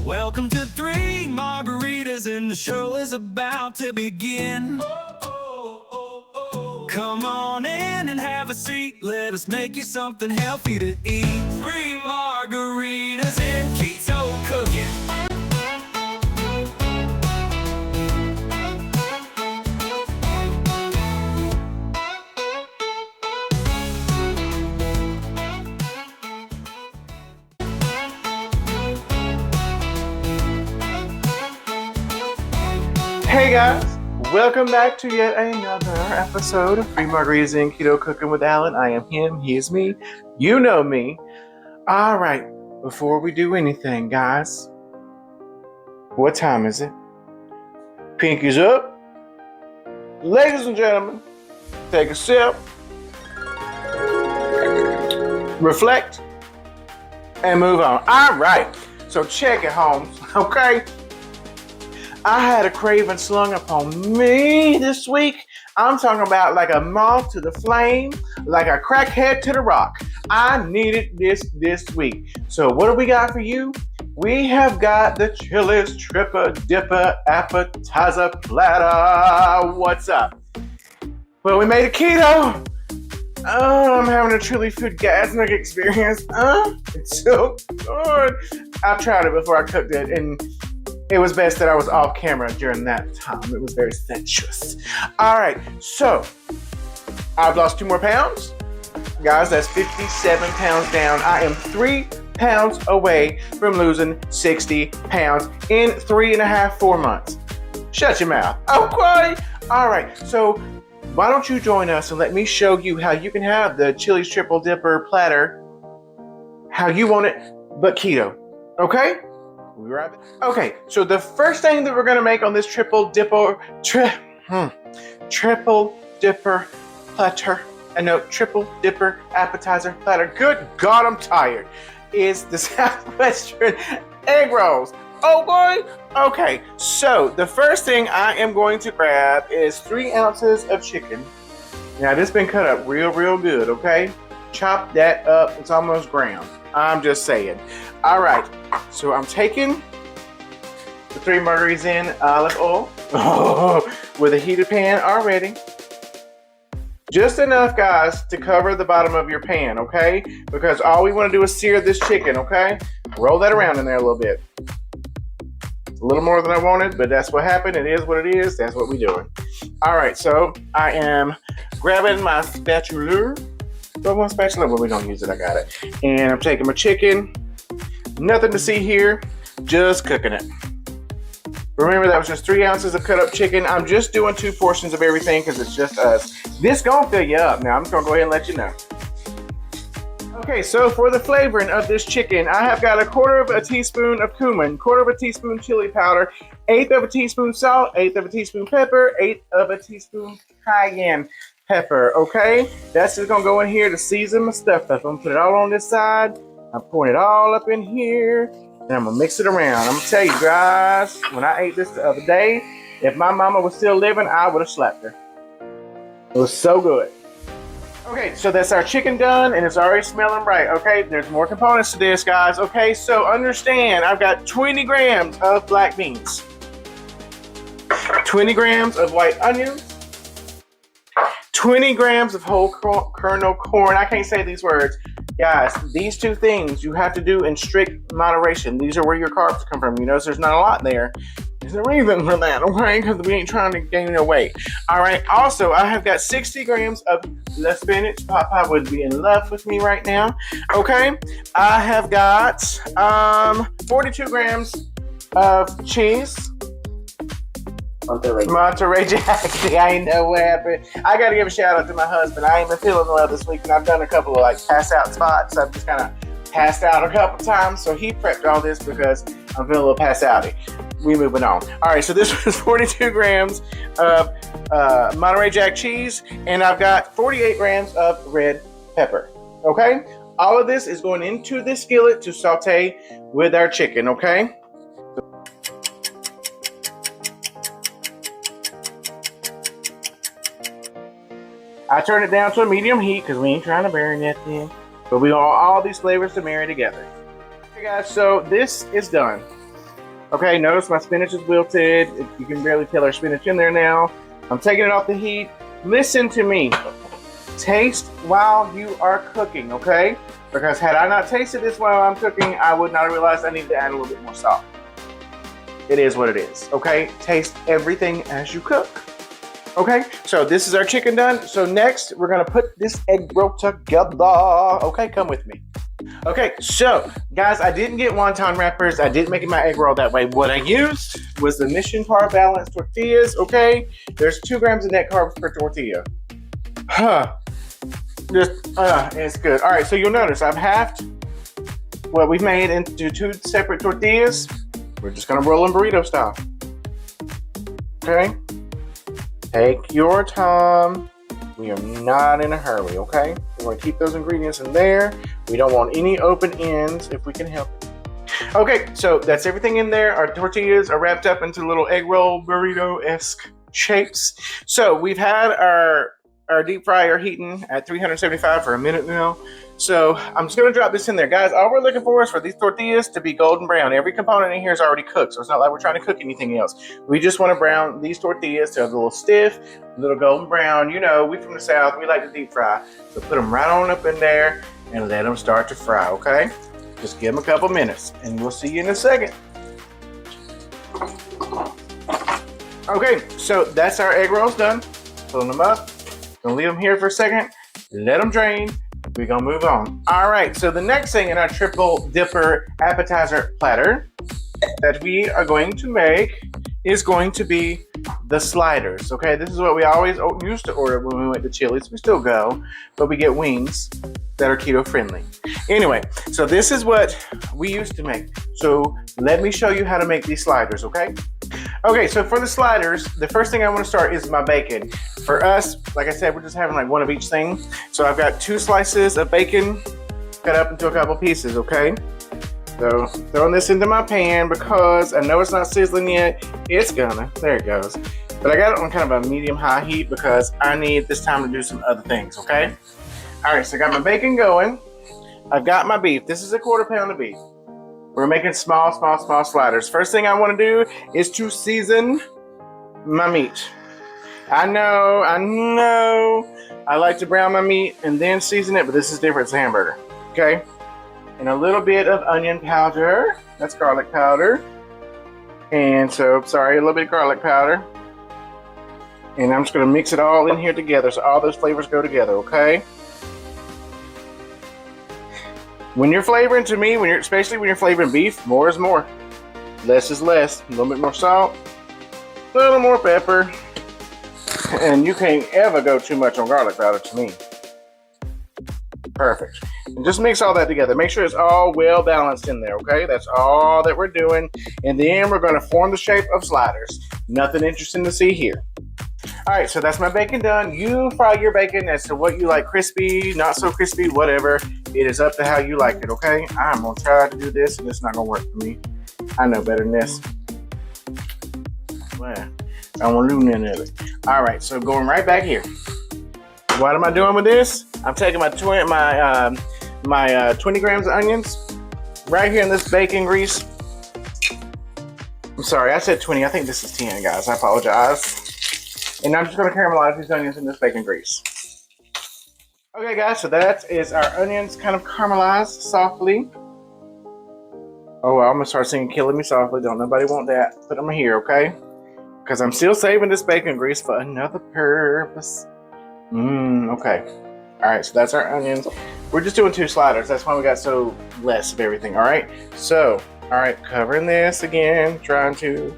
Welcome to Three Margaritas, and the show is about to begin. Come on in and have a seat. Let us make you something healthy to eat. Three margaritas and keto cooking. Hey guys, welcome back to yet another episode of Free Margaritas and Keto Cooking with Alan. I am him, he is me, you know me. Alright, before we do anything, guys, what time is it? Pinkies up. Ladies and gentlemen, take a sip, reflect, and move on. Alright, so check it, Holmes, okay? I had a craving slung upon me this week. I'm talking about like a moth to the flame, like a crackhead to the rock. I needed this week. So what do we got for you? We have got the Chili's Tripper Dipper Appetizer Platter. What's up? Well, we made a keto. I'm having a truly foodgasmic experience. It's so good. I've tried it before I cooked it, and it was best that I was off camera during that time. It was very sensuous. All right, so I've lost 2 more pounds. Guys, that's 57 pounds down. I am 3 pounds away from losing 60 pounds in 3.5, 4 months. Shut your mouth. Okay. All right, so why don't you join us and let me show you how you can have the Chili's Triple Dipper Platter how you want it, but keto. Okay? Okay, so the first thing that we're gonna make on this triple dipper platter, triple dipper appetizer platter, good God, I'm tired, is the Southwestern egg rolls. Oh boy! Okay, so the first thing I am going to grab is 3 ounces of chicken. Now this has been cut up real good, okay? Chop that up, it's almost ground. I'm just saying. All right, so I'm taking the 3 margaritas in olive oil with a heated pan already. Just enough, guys, to cover the bottom of your pan, okay? Because all we want to do is sear this chicken, okay? Roll that around in there a little bit. A little more than I wanted, but that's what happened. It is what it is. That's what we're doing. All right, so I am grabbing my spatula. But one spatula, well, we don't use it. I got it. And I'm taking my chicken. Nothing to see here. Just cooking it. Remember, that was just 3 ounces of cut up chicken. I'm just doing 2 portions of everything because it's just us. This gonna fill you up. Now, I'm just gonna go ahead and let you know. Okay, so for the flavoring of this chicken, I have got 1/4 teaspoon of cumin, 1/4 teaspoon chili powder, 1/8 teaspoon salt, 1/8 teaspoon pepper, 1/8 teaspoon cayenne pepper, okay? That's just gonna go in here to season my stuff up. I'm gonna put it all on this side. I'm pouring it all up in here, and I'm gonna mix it around. I'm gonna tell you guys, when I ate this the other day, if my mama was still living, I would have slapped her. It was so good. Okay, so that's our chicken done, and it's already smelling right, okay? There's more components to this, guys, okay? So understand, I've got 20 grams of black beans, 20 grams of white onions, 20 grams of whole kernel corn. I can't say these words. Guys, these 2 things you have to do in strict moderation. These are where your carbs come from. You notice there's not a lot there. There's a reason for that, okay? Because we ain't trying to gain no weight. All right, also, I have got 60 grams of the spinach. Papa would be in love with me right now, okay? I have got 42 grams of cheese. Monterey Jack. I ain't know what happened. I gotta give a shout out to my husband. I ain't been feeling well this week, and I've done a couple of like pass out spots. I've just kind of passed out a couple times, so he prepped all this because I'm feeling a little pass outy. We moving on. All right, so this was 42 grams of Monterey Jack cheese, and I've got 48 grams of red pepper. Okay, all of this is going into this skillet to saute with our chicken. Okay. I turn it down to a medium heat because we ain't trying to bury nothing. But we want all these flavors to marry together. Okay guys, so this is done. Okay, notice my spinach is wilted. You can barely tell our spinach in there now. I'm taking it off the heat. Listen to me. Taste while you are cooking, okay? Because had I not tasted this while I'm cooking, I would not have realized I needed to add a little bit more salt. It is what it is, okay? Taste everything as you cook. Okay, so this is our chicken done. So next, we're gonna put this egg roll together. Okay, come with me. Okay, so guys, I didn't get wonton wrappers. I didn't make my egg roll that way. What I used was the Mission Carb Balanced tortillas, okay? There's 2 grams of net carbs per tortilla. It's good. All right, so you'll notice I've halved what we've made into 2 separate tortillas. We're just gonna roll them burrito style. Okay? Take your time. We are not in a hurry, okay? We're gonna keep those ingredients in there. We don't want any open ends if we can help it. Okay, so that's everything in there. Our tortillas are wrapped up into little egg roll burrito-esque shapes. So we've had our deep fryer heating at 375 for a minute now. So I'm just gonna drop this in there. Guys, all we're looking for is for these tortillas to be golden brown. Every component in here is already cooked, so it's not like we're trying to cook anything else. We just wanna brown these tortillas to a little stiff, a little golden brown. You know, we from the South, we like to deep fry. So put them right on up in there and let them start to fry, okay? Just give them a couple minutes and we'll see you in a second. Okay, so that's our egg rolls done. Pulling them up. Gonna leave them here for a second, let them drain. We're gonna move on. All right, so the next thing in our triple dipper appetizer platter that we are going to make is going to be the sliders, okay? This is what we always used to order when we went to Chili's. We still go, but we get wings that are keto friendly. Anyway, so this is what we used to make. So let me show you how to make these sliders, okay? Okay, so for the sliders, the first thing I want to start is my bacon. For us, like I said, we're just having like one of each thing. So I've got 2 slices of bacon cut up into a couple pieces, okay? So throwing this into my pan because I know it's not sizzling yet. It's gonna, there it goes. But I got it on kind of a medium-high heat because I need this time to do some other things, okay? All right, so I got my bacon going. I've got my beef. This is a 1/4 pound of beef. We're making small sliders. First thing I want to do is to season my meat. I know. I like to brown my meat and then season it, but this is different. It's a hamburger, okay? And a little bit of onion powder. That's garlic powder. And so, sorry, a little bit of garlic powder. And I'm just going to mix it all in here together so all those flavors go together, okay? When you're flavoring, to me, especially when you're flavoring beef, more is more. Less is less. A little bit more salt, a little more pepper. And you can't ever go too much on garlic powder to me. Perfect. And just mix all that together. Make sure it's all well balanced in there, okay? That's all that we're doing. And then we're going to form the shape of sliders. Nothing interesting to see here. All right, so that's my bacon done. You fry your bacon as to what you like, crispy, not so crispy, whatever. It is up to how you like it, okay? I'm going to try to do this, and it's not going to work for me. I know better than this. Well, I won't do none of it. All right, so going right back here. What am I doing with this? I'm taking my 20 grams of onions right here in this bacon grease. I'm sorry, I said 20. I think this is 10, guys. I apologize. And I'm just going to caramelize these onions in this bacon grease. Okay, guys, so that is our onions kind of caramelized softly. Oh, well, I'm going to start singing Killing Me Softly. Don't nobody want that. Put them here, okay? Because I'm still saving this bacon grease for another purpose. Okay. All right, so that's our onions. We're just doing 2 sliders. That's why we got so less of everything, all right? So, all right, covering this again, trying to,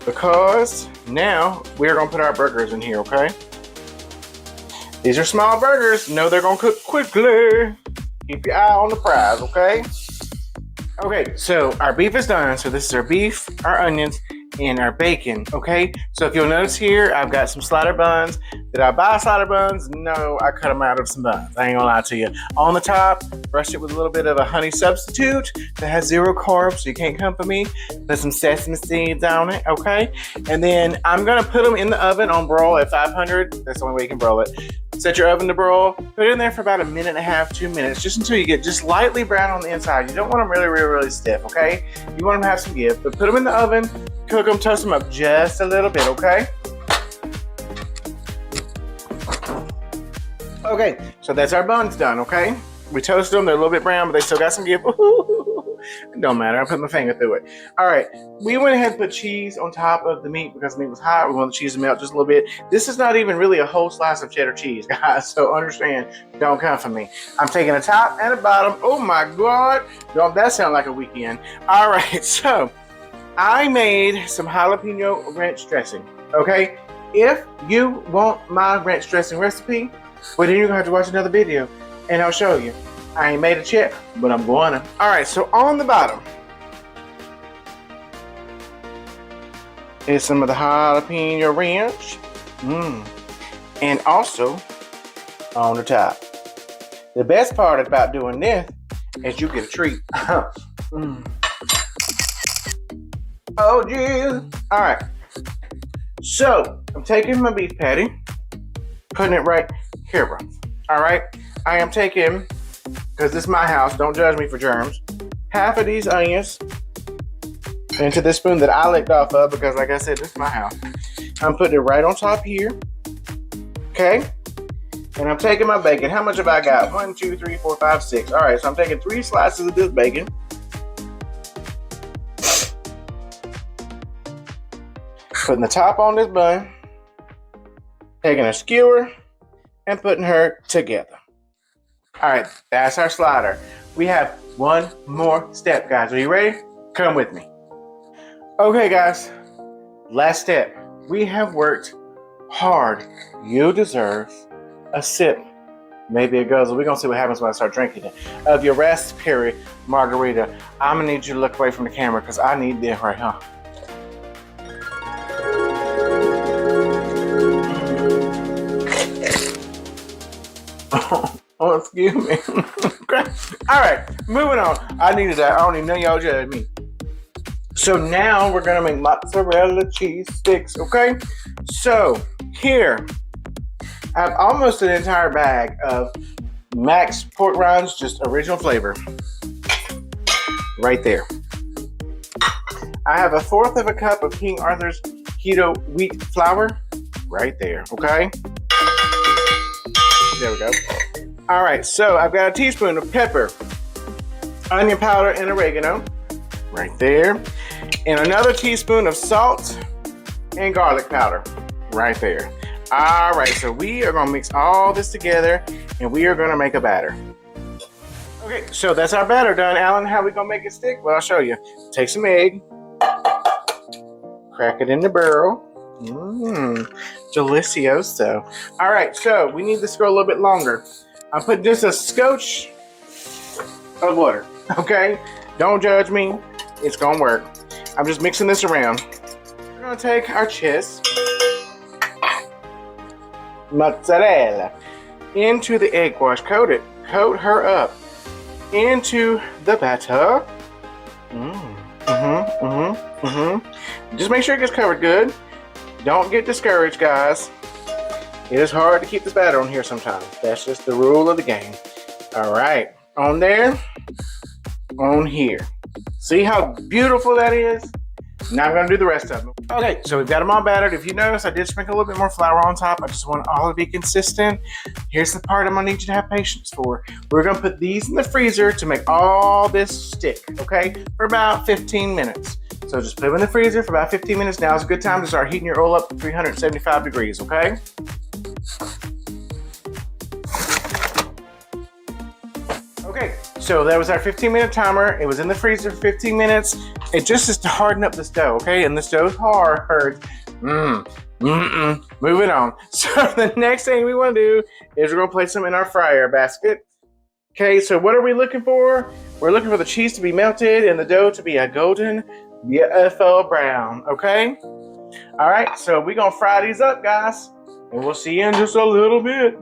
because now we're gonna put our burgers in here, okay? These are small burgers. No, they're gonna cook quickly. Keep your eye on the prize, okay? Okay, so our beef is done. So this is our beef, our onions, and our bacon, okay? So if you'll notice here, I've got some slider buns. Did I buy slider buns? No, I cut them out of some buns. I ain't gonna lie to you. On the top, brush it with a little bit of a honey substitute that has 0 carbs, so you can't come for me. Put some sesame seeds on it, okay? And then I'm gonna put them in the oven on broil at 500. That's the only way you can broil it. Set your oven to broil. Put it in there for about 1.5 to 2 minutes, just until you get just lightly brown on the inside. You don't want them really, really, really stiff, okay? You want them to have some give, but put them in the oven, cook them, toast them up just a little bit, okay? Okay, so that's our buns done, okay? We toasted them, they're a little bit brown, but they still got some give. It don't matter, I put my finger through it. All right, we went ahead and put cheese on top of the meat because the meat was hot. We want the cheese to melt just a little bit. This is not even really a whole slice of cheddar cheese, guys, so understand, don't come for me. I'm taking a top and a bottom. Oh my God, don't that sound like a weekend. All right, so I made some jalapeno ranch dressing, okay? If you want my ranch dressing recipe, well, then you're gonna have to watch another video and I'll show you. I ain't made it yet, but I'm going to. All right, so on the bottom is some of the jalapeno ranch. And also on the top. The best part about doing this is you get a treat. Oh, geez. All right. So I'm taking my beef patty, putting it right here, bro. All right. I am taking, because this is my house, don't judge me for germs, half of these onions into this spoon that I licked off of because, like I said, this is my house. I'm putting it right on top here. Okay? And I'm taking my bacon. How much have I got? 1, 2, 3, 4, 5, 6. All right, so I'm taking 3 slices of this bacon. Putting the top on this bun. Taking a skewer and putting her together. All right, that's our slider. We have one more step, guys. Are you ready? Come with me. Okay, guys, last step. We have worked hard. You deserve a sip, maybe a guzzle. We're gonna see what happens when I start drinking it. Of your raspberry margarita. I'm gonna need you to look away from the camera because I need this right here. Oh, excuse me. Okay. All right, moving on. I needed that. I don't even know y'all judge me. So now we're gonna make mozzarella cheese sticks, okay? So here, I have almost an entire bag of Max pork rinds, just original flavor. Right there. I have 1/4 of a cup of King Arthur's Keto wheat flour. Right there, okay? There we go. All right, so I've got a teaspoon of pepper, onion powder, and oregano. Right there. And another teaspoon of salt and garlic powder. Right there. All right, so we are gonna mix all this together and we are gonna make a batter. Okay, so that's our batter done. Alan, how are we gonna make it stick? Well, I'll show you. Take some egg, crack it in the barrel. Delicioso. All right, so we need this to go a little bit longer. I'm putting just a scotch of water, okay? Don't judge me, it's gonna work. I'm just mixing this around. We're gonna take our cheese, mozzarella, into the egg wash, coat her up into the batter. Just make sure it gets covered good. Don't get discouraged, guys. It is hard to keep this batter on here sometimes. That's just the rule of the game. All right, on there, on here. See how beautiful that is? Now I'm gonna do the rest of them. Okay, so we've got them all battered. If you notice, I did sprinkle a little bit more flour on top. I just want all to be consistent. Here's the part I'm gonna need you to have patience for. We're gonna put these in the freezer to make all this stick, okay? For about 15 minutes. So just put them in the freezer for about 15 minutes. Now is a good time to start heating your oil up to 375 degrees, okay? Okay, so that was our 15-minute timer. It was in the freezer for 15 minutes. It just is to harden up this dough, okay? And this dough's hard. Moving on. So the next thing we want to do is we're going to place them in our fryer basket. Okay, so what are we looking for? We're looking for the cheese to be melted and the dough to be a golden, beautiful brown, okay? All right, so we're going to fry these up, guys. And we'll see you in just a little bit.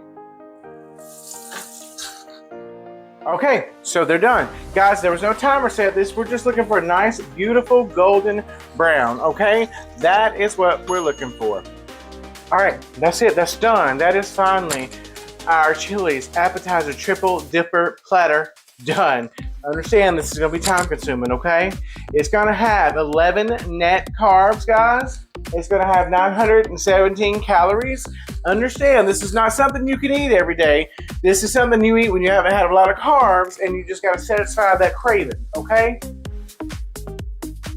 Okay, so they're done. Guys, there was no timer set. We're just looking for a nice, beautiful, golden brown, okay? That is what we're looking for. All right, that's it. That's done. That is finally our Chili's appetizer triple dipper platter done. Understand this is going to be time consuming, okay? It's going to have 11 net carbs, guys. It's going to have 917 calories. Understand this is not something you can eat every day. This is something you eat when you haven't had a lot of carbs and you just got to satisfy that craving, okay?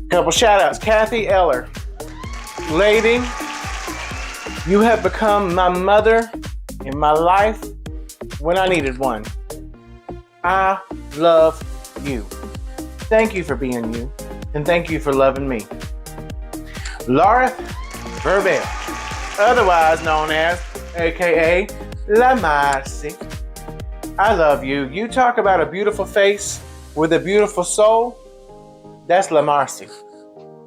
Couple shout outs. Kathy Eller. Lady, you have become my mother in my life when I needed one. I love you. Thank you for being you, and thank you for loving me. Laura Verbel, otherwise known as AKA La Marcy. I love you. You talk about a beautiful face with a beautiful soul. That's La Marcy.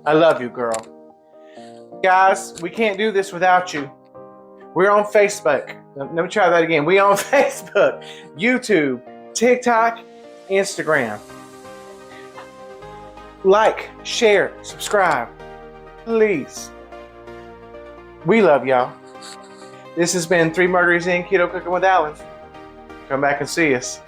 I love you, girl. Guys, we can't do this without you. We're on Facebook. Let me try that again. We on Facebook, YouTube, TikTok, Instagram. Like, share, subscribe. Please. We love y'all. This has been 3 Margaritas in Keto Cooking with Alan. Come back and see us.